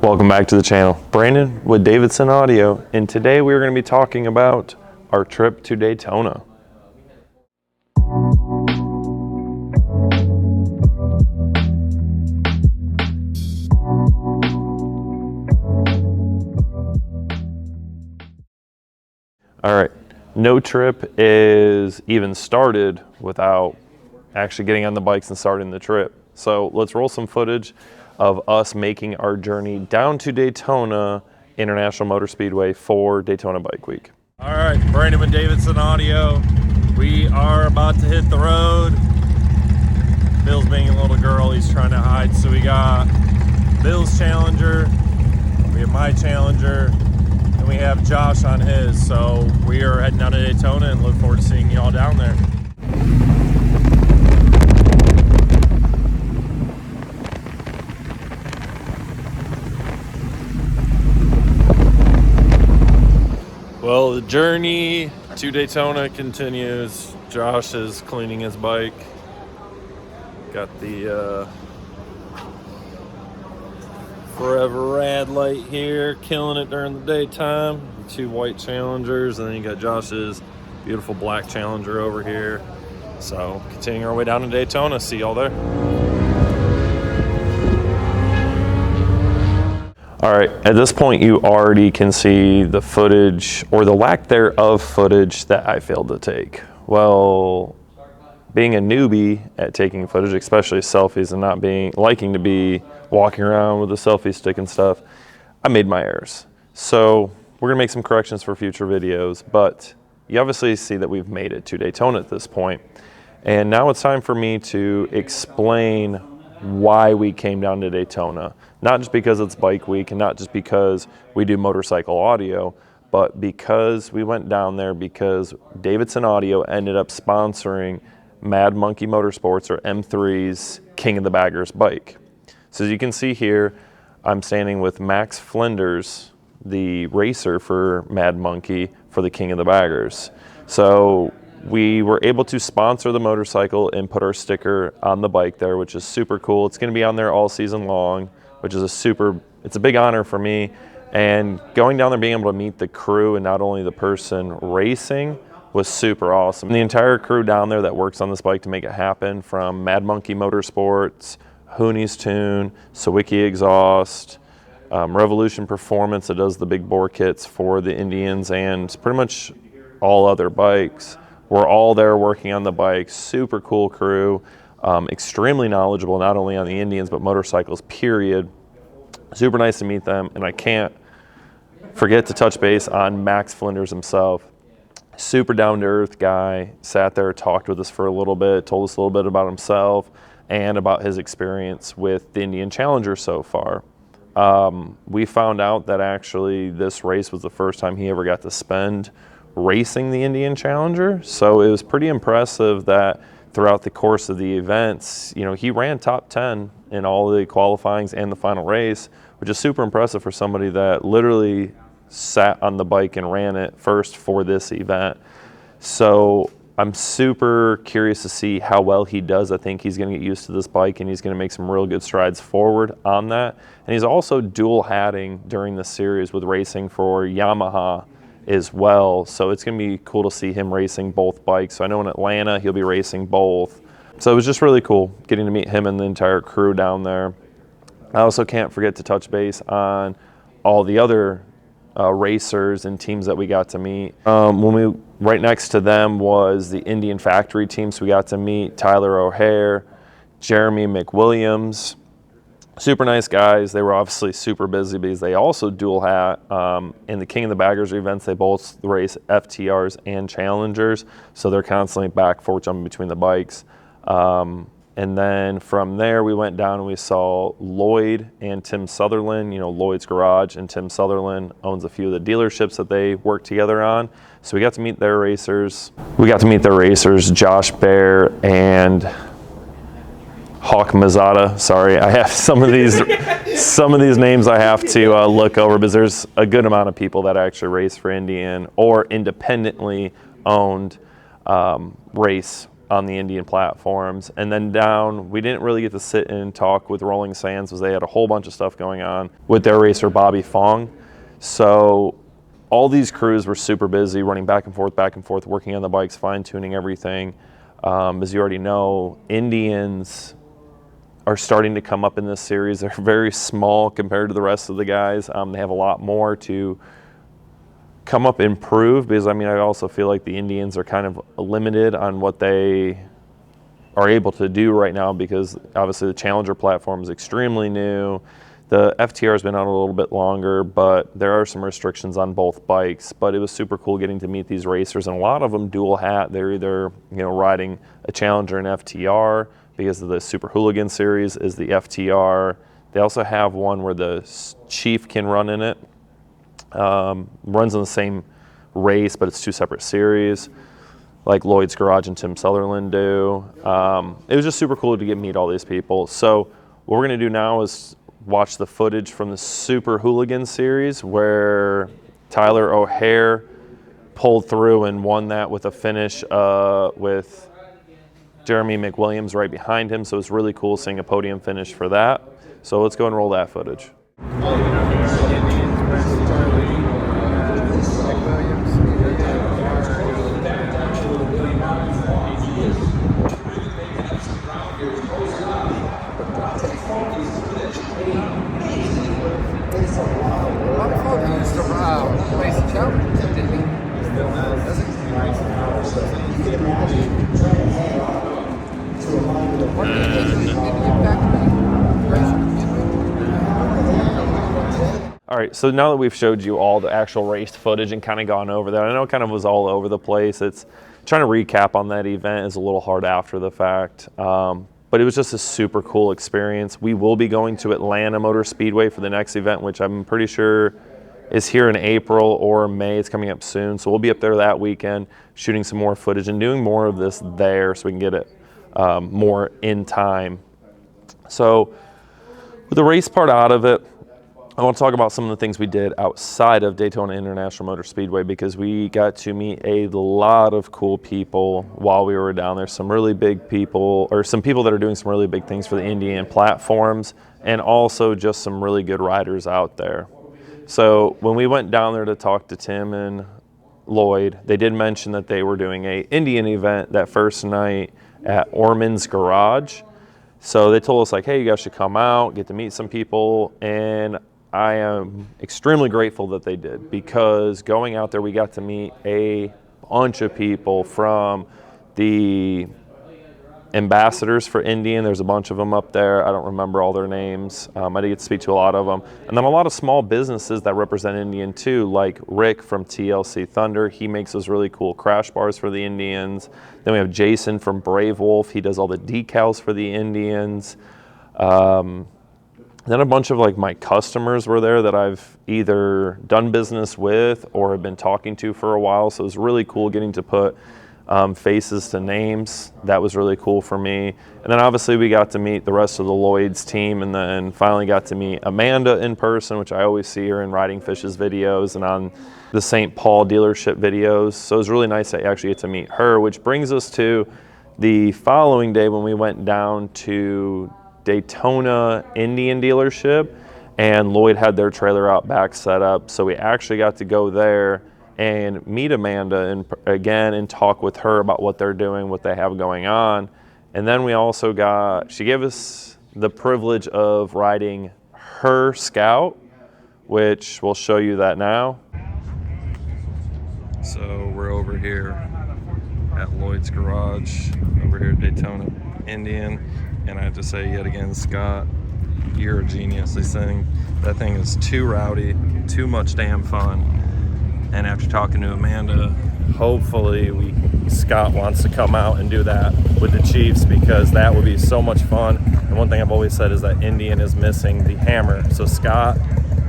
Welcome back to the channel. Brandon with Davidson Audio, and today we're going to be talking about our trip to Daytona. All right, no trip is even started without actually getting on the bikes and starting the trip. So let's roll some footage of us making our journey down to Daytona International Motor Speedway for Daytona Bike Week. All right, Brandon with Davidson Audio. We are about to hit the road. Bill's being a little girl, he's trying to hide. So we got Bill's Challenger, we have my Challenger, and we have Josh on his. So we are heading down to Daytona and look forward to seeing y'all down there. Well, the journey to Daytona continues. Josh is cleaning his bike. Got the Forever Rad light here, killing it during the daytime. The two white Challengers, and then you got Josh's beautiful black Challenger over here. So, continuing our way down to Daytona. See y'all there. All right, at this point you already can see the footage, or the lack thereof footage, that I failed to take. Well, being a newbie at taking footage, especially selfies, and not liking to be walking around with a selfie stick and stuff, I made my errors. So we're gonna make some corrections for future videos, but you obviously see that we've made it to Daytona at this point. And now it's time for me to explain why we came down to Daytona. Not just because it's bike week, and not just because we do motorcycle audio, but because we went down there because Davidson Audio ended up sponsoring Mad Monkey Motorsports, or M3's King of the Baggers bike. So as you can see here, I'm standing with Max Flinders, the racer for Mad Monkey for the King of the Baggers. So we were able to sponsor the motorcycle and put our sticker on the bike there, which is super cool. It's going to be on there all season long, which is it's a big honor for me. And going down there, being able to meet the crew and not only the person racing was super awesome. The entire crew down there that works on this bike to make it happen, from Mad Monkey Motorsports, Hooney's Tune, Sawicki Exhaust, Revolution Performance that does the big bore kits for the Indians, and pretty much all other bikes. We're all there working on the bike. Super cool crew, extremely knowledgeable, not only on the Indians, but motorcycles, period. Super nice to meet them, and I can't forget to touch base on Max Flinders himself. Super down-to-earth guy, sat there, talked with us for a little bit, told us a little bit about himself and about his experience with the Indian Challenger so far. We found out that actually this race was the first time he ever got to spend racing the Indian Challenger, so it was pretty impressive that throughout the course of the events, you know, he ran top 10 in all the qualifyings and the final race, which is super impressive for somebody that literally sat on the bike and ran it first for this event. So I'm super curious to see how well he does. I think he's going to get used to this bike, and he's going to make some real good strides forward on that. And he's also dual hatting during the series with racing for Yamaha as well. So it's going to be cool to see him racing both bikes. So I know in Atlanta he'll be racing both. So it was just really cool getting to meet him and the entire crew down there. I also can't forget to touch base on all the other racers and teams that we got to meet. Right next to them was the Indian Factory team, so we got to meet Tyler O'Hare, Jeremy McWilliams. Super nice guys. They were obviously super busy because they also dual hat. In the King of the Baggers events, they both race FTRs and Challengers, so they're constantly back forth jumping between the bikes. And then from there, we went down and we saw Lloyd and Tim Sutherland. You know, Lloyd's Garage, and Tim Sutherland owns a few of the dealerships that they work together on. So we got to meet their racers. Josh Bear and Hawk Mazada. Sorry, I have some of these names I have to look over, because there's a good amount of people that actually race for Indian or independently owned race on the Indian platforms. And then down, we didn't really get to sit and talk with Rolling Sands because they had a whole bunch of stuff going on with their racer, Bobby Fong. So all these crews were super busy, running back and forth, working on the bikes, fine-tuning everything. As you already know, Indians are starting to come up in this series. They're very small compared to the rest of the guys. They have a lot more to come up and improve, because I mean, I also feel like the Indians are kind of limited on what they are able to do right now, because obviously the Challenger platform is extremely new. The FTR has been out a little bit longer, but there are some restrictions on both bikes. But it was super cool getting to meet these racers, and a lot of them dual hat. They're either, you know, riding a Challenger and FTR, because of the Super Hooligan series is the FTR. They also have one where the Chief can run in it. Runs in the same race, but it's two separate series, like Lloyd's Garage and Tim Sutherland do. It was just super cool to get to meet all these people. So what we're going to do now is watch the footage from the Super Hooligan series, where Tyler O'Hare pulled through and won that with a finish with Jeremy McWilliams right behind him. So it's really cool seeing a podium finish for that. So let's go and roll that footage. All right, so now that we've showed you all the actual race footage and kind of gone over that, I know it kind of was all over the place. It's trying to recap on that event is a little hard after the fact, but it was just a super cool experience. We will be going to Atlanta Motor Speedway for the next event, which I'm pretty sure is here in April or May. It's coming up soon, so we'll be up there that weekend shooting some more footage and doing more of this there so we can get it more in time. So with the race part out of it, I want to talk about some of the things we did outside of Daytona International Motor Speedway, because we got to meet a lot of cool people while we were down there. Some really big people, or some people that are doing some really big things for the Indian platforms, and also just some really good riders out there. So when we went down there to talk to Tim and Lloyd, they did mention that they were doing an Indian event that first night at Orman's Garage. So they told us, like, hey, you guys should come out, get to meet some people, and I am extremely grateful that they did, because going out there we got to meet a bunch of people from the ambassadors for Indian. There's a bunch of them up there. I don't remember all their names. I did get to speak to a lot of them. And then a lot of small businesses that represent Indian too, like Rick from TLC Thunder. He makes those really cool crash bars for the Indians. Then we have Jason from Brave Wolf. He does all the decals for the Indians. Then a bunch of like my customers were there that I've either done business with or have been talking to for a while. So it was really cool getting to put faces to names. That was really cool for me. And then obviously we got to meet the rest of the Lloyd's team, and then finally got to meet Amanda in person, which I always see her in Riding Fish's videos and on the St. Paul dealership videos. So it was really nice to actually get to meet her, which brings us to the following day when we went down to Daytona Indian dealership, and Lloyd had their trailer out back set up. So we actually got to go there and meet Amanda again and talk with her about what they're doing, what they have going on. And then we also she gave us the privilege of riding her Scout, which we'll show you that now. So we're over here at Lloyd's Garage, over here at Daytona Indian. And I have to say yet again, Scott, you're a genius. That thing is too rowdy, too much damn fun. And after talking to Amanda, hopefully Scott wants to come out and do that with the Chiefs, because that would be so much fun. And one thing I've always said is that Indian is missing the hammer. So Scott,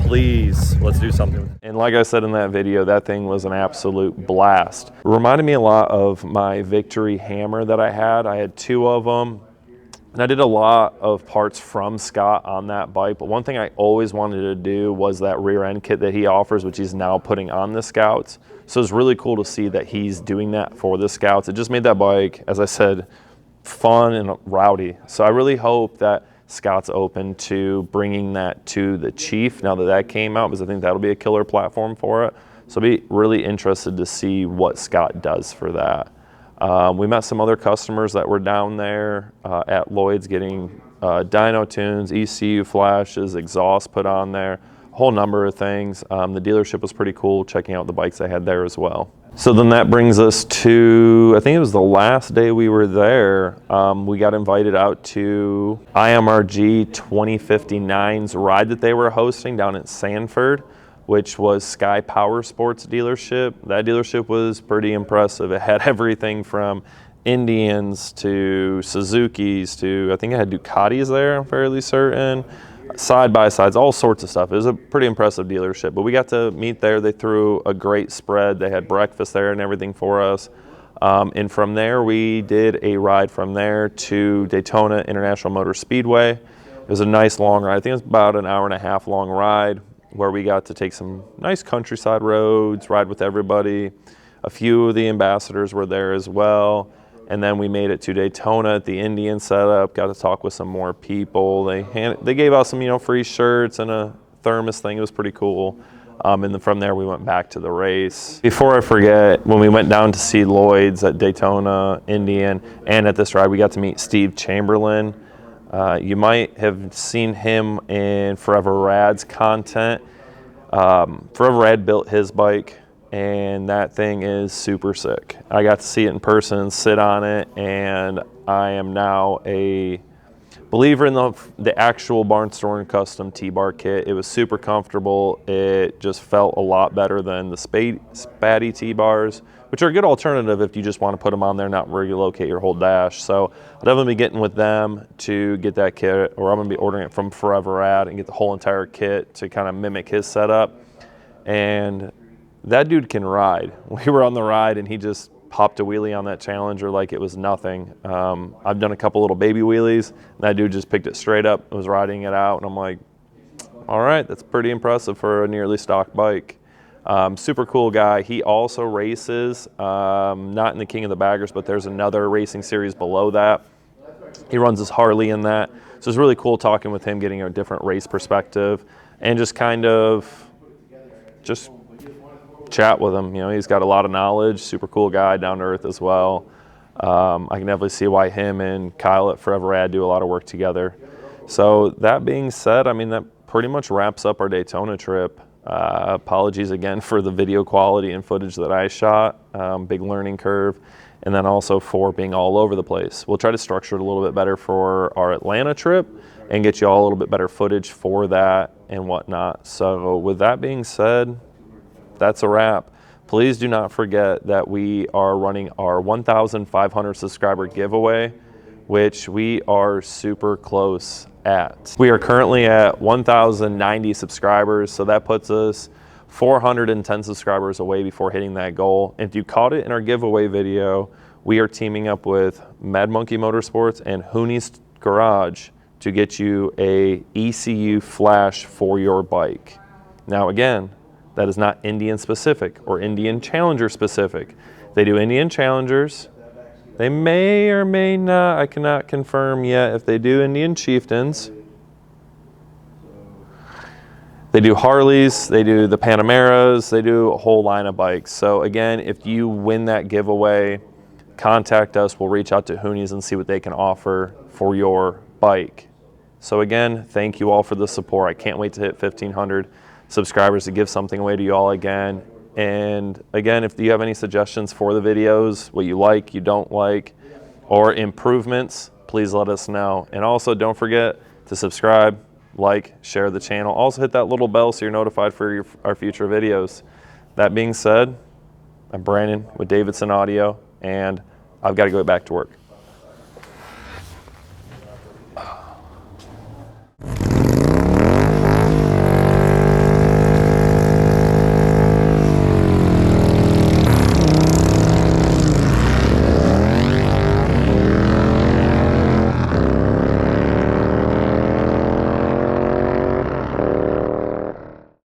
please, let's do something. And like I said in that video, that thing was an absolute blast. It reminded me a lot of my Victory hammer that I had. I had two of them. And I did a lot of parts from Scott on that bike, but one thing I always wanted to do was that rear end kit that he offers, which he's now putting on the Scouts. So it's really cool to see that he's doing that for the Scouts. It just made that bike, as I said, fun and rowdy. So I really hope that Scott's open to bringing that to the Chief now that that came out, because I think that'll be a killer platform for it. So I'll be really interested to see what Scott does for that. We met some other customers that were down there at Lloyd's getting dyno tunes, ECU flashes, exhaust put on there, a whole number of things. The dealership was pretty cool, checking out the bikes they had there as well. So then that brings us to, I think it was the last day we were there, we got invited out to IMRG 2059's ride that they were hosting down at Sanford, which was Sky Power Sports dealership. That dealership was pretty impressive. It had everything from Indians to Suzukis to, I think it had Ducatis there, I'm fairly certain. Side-by-sides, all sorts of stuff. It was a pretty impressive dealership, but we got to meet there. They threw a great spread. They had breakfast there and everything for us. And from there, we did a ride from there to Daytona International Motor Speedway. It was a nice long ride. I think it was about an hour and a half long ride, where we got to take some nice countryside roads, ride with everybody. A few of the ambassadors were there as well. And then we made it to Daytona at the Indian setup, got to talk with some more people. They gave out some, free shirts and a thermos thing. It was pretty cool. And then from there, we went back to the race. Before I forget, when we went down to see Lloyd's at Daytona, Indian, and at this ride, we got to meet Steve Chamberlain. You might have seen him in Forever Rad's content. Forever Rad built his bike, and that thing is super sick. I got to see it in person, sit on it, and I am now a believer in the actual Barnstorm custom T-bar kit. It was super comfortable. It just felt a lot better than the Spatty T-bars, which are a good alternative if you just want to put them on there, not relocate your whole dash. So I'll definitely be getting with them to get that kit, or I'm going to be ordering it from Forever Rad and get the whole entire kit to kind of mimic his setup. And that dude can ride. We were on the ride and he just popped a wheelie on that Challenger like it was nothing. I've done a couple little baby wheelies, and that dude just picked it straight up and was riding it out, and I'm like, all right, that's pretty impressive for a nearly stock bike. Super cool guy. He also races, not in the King of the Baggers, but there's another racing series below that. He runs his Harley in that. So it's really cool talking with him, getting a different race perspective, and just kind of just chat with him. He's got a lot of knowledge, super cool guy, down to earth as well. I can definitely see why him and Kyle at Forever Rad do a lot of work together. So that being said, that pretty much wraps up our Daytona trip. Apologies again for the video quality and footage that I shot, big learning curve, and then also for being all over the place. We'll try to structure it a little bit better for our Atlanta trip and get you all a little bit better footage for that and whatnot. So with that being said, that's a wrap. Please do not forget that we are running our 1,500 subscriber giveaway, which we are super close at. We are currently at 1,090 subscribers, so that puts us 410 subscribers away before hitting that goal. And if you caught it in our giveaway video, we are teaming up with Mad Monkey Motorsports and Hooney's Garage to get you a ECU flash for your bike. Now again, that is not Indian specific or Indian Challenger specific. They do Indian Challengers. They may or may not, I cannot confirm yet if they do Indian Chieftains. They do Harleys, they do the Panameras, they do a whole line of bikes. So again, if you win that giveaway, contact us. We'll reach out to Hooney's and see what they can offer for your bike. So again, thank you all for the support. I can't wait to hit 1,500 subscribers to give something away to you all again. And again, if you have any suggestions for the videos, what you like, you don't like, or improvements, please let us know. And also don't forget to subscribe, like, share the channel. Also hit that little bell so you're notified for our future videos. That being said, I'm Brandon with Davidson Audio, and I've got to go back to work.